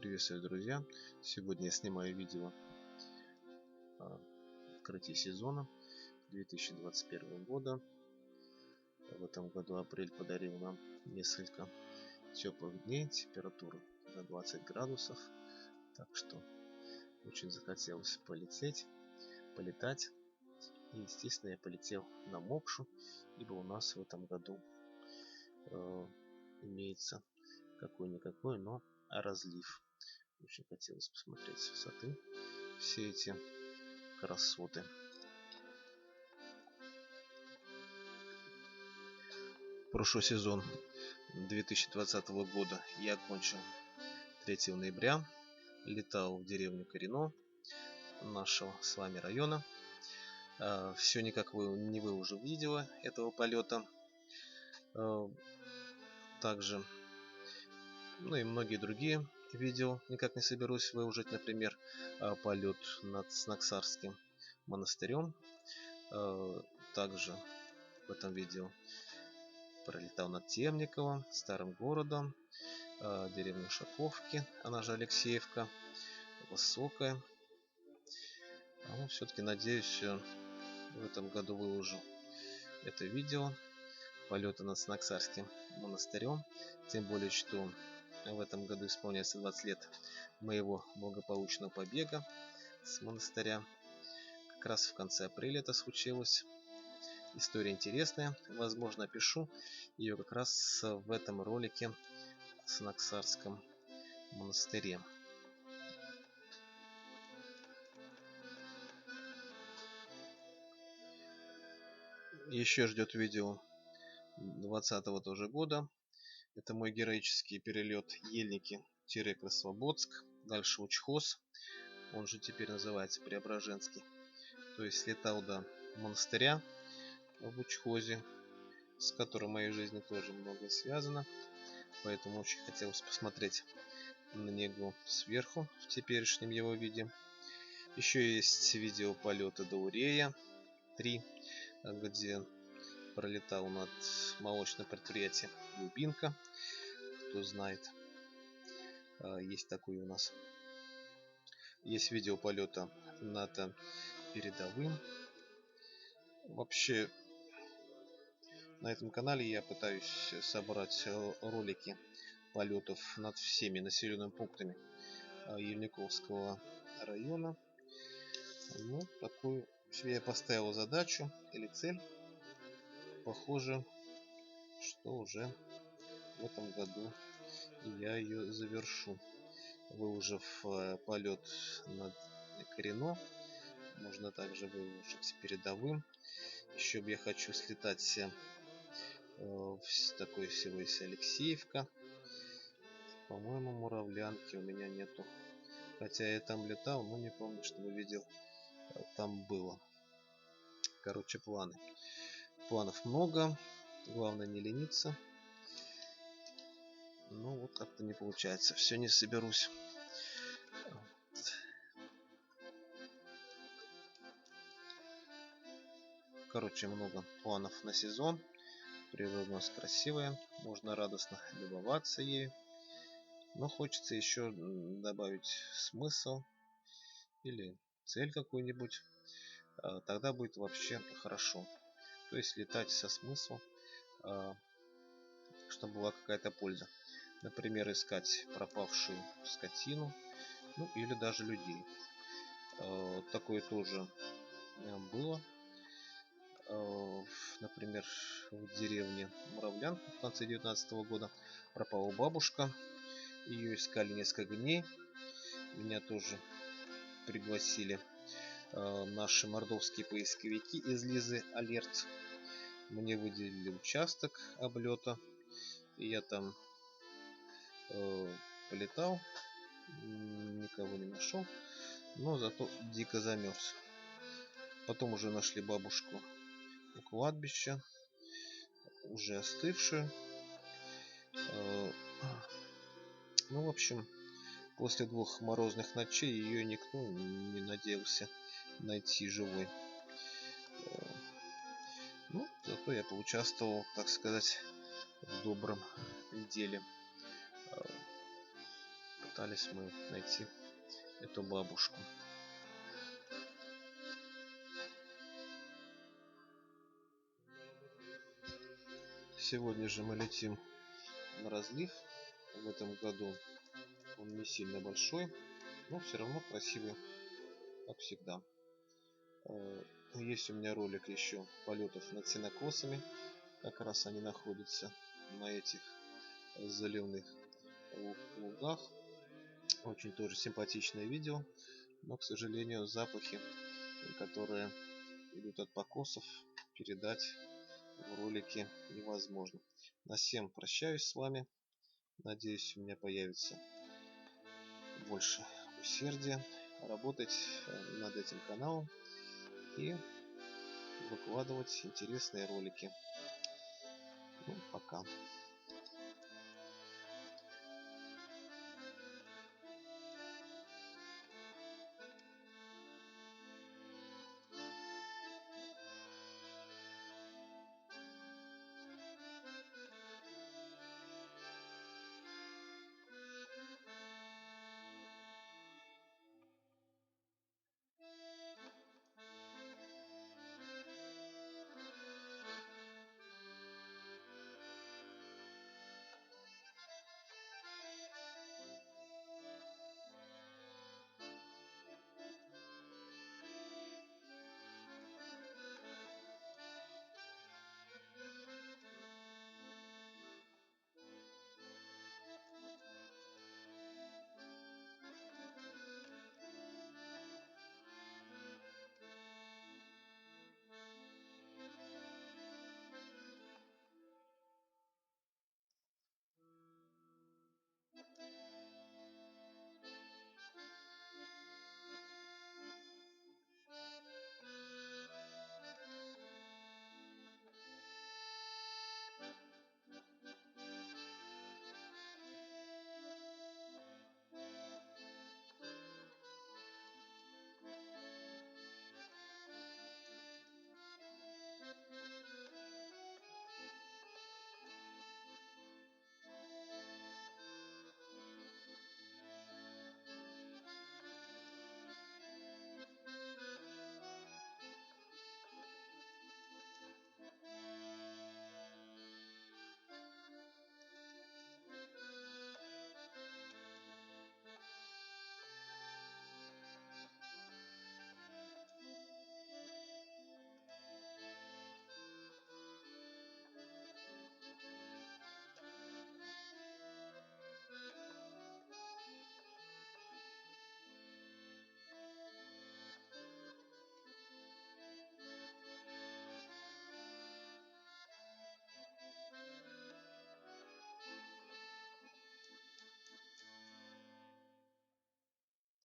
Приветствую, друзья! Сегодня я снимаю видео о открытии сезона 2021 года. В этом году апрель подарил нам несколько теплых дней, температуру за 20 градусов. Так что очень захотелось полетать. И, естественно, я полетел на Мокшу, ибо у нас в этом году имеется какой-никакой, но разлив. Очень хотелось посмотреть с высоты все эти красоты. Прошлый сезон 2020 года я окончил 3 ноября. Летал в деревню Корино нашего с вами района. Все никак не выложил видео этого полета. Также, и многие другие видео никак не соберусь выложить. Например, полет над Снаксарским монастырем. Также в этом видео пролетал над Темниковым, старым городом, деревню Шаковки, она же Алексеевка, Высокая. Но все-таки надеюсь, в этом году выложу это видео полета над Снаксарским монастырем. Тем более, что в этом году исполняется 20 лет моего благополучного побега с монастыря. Как раз в конце апреля это случилось. История интересная, возможно, опишу ее как раз в этом ролике о Снаксарском монастыре. Еще ждет видео 2020 тоже года. Это мой героический перелет Ельники-Краснободск, дальше Учхоз, он же теперь называется Преображенский. То есть летал до монастыря в Учхозе, с которым в моей жизни тоже многое связано. Поэтому очень хотелось посмотреть на него сверху в теперешнем его виде. Еще есть видео полета до Урея 3, где пролетал над молочным предприятием Любинка. Кто знает, есть такой у нас. Есть видео полета над передовым. Вообще, на этом канале я пытаюсь собрать ролики полетов над всеми населенными пунктами Ельниковского района. Такую себе я поставил задачу или цель. Похоже, что уже в этом году я ее завершу, выложив полет над Корино. Можно также выложить передовым. Еще я хочу слетать в такой всего есть Алексеевка. По-моему, Муравлянки у меня нету. Хотя я там летал, но не помню, чтобы видел, там было. Короче, планы. Планов много. Главное не лениться. Но вот как-то не получается. Все не соберусь. Короче, много планов на сезон. Природа у нас красивая. Можно радостно любоваться ей. Но хочется еще добавить смысл или цель какую-нибудь. Тогда будет вообще хорошо. То есть летать со смыслом, чтобы была какая-то польза. Например, искать пропавшую скотину, или даже людей. Такое тоже было. Например, в деревне Муравлянка в конце 2019 года пропала бабушка. Ее искали несколько дней. Меня тоже пригласили наши мордовские поисковики из Лизы Алерт. Мне выделили участок облета. И я там полетал. Никого не нашел. Но зато дико замерз. Потом уже нашли бабушку у кладбища, уже остывшую. В общем, после 2 морозных ночей ее никто не надеялся найти живой. Зато я поучаствовал, так сказать, в добром деле. пытались мы найти эту бабушку. Сегодня же мы летим на разлив. В этом году он не сильно большой, но все равно красивый, как всегда. Есть у меня ролик еще полетов над сенокосами. Как раз они находятся на этих заливных лугах. Очень тоже симпатичное видео, но, к сожалению, запахи, которые идут от покосов, передать в ролике невозможно. На всем прощаюсь с вами. Надеюсь, у меня появится больше усердия работать над этим каналом и выкладывать интересные ролики. Ну, пока.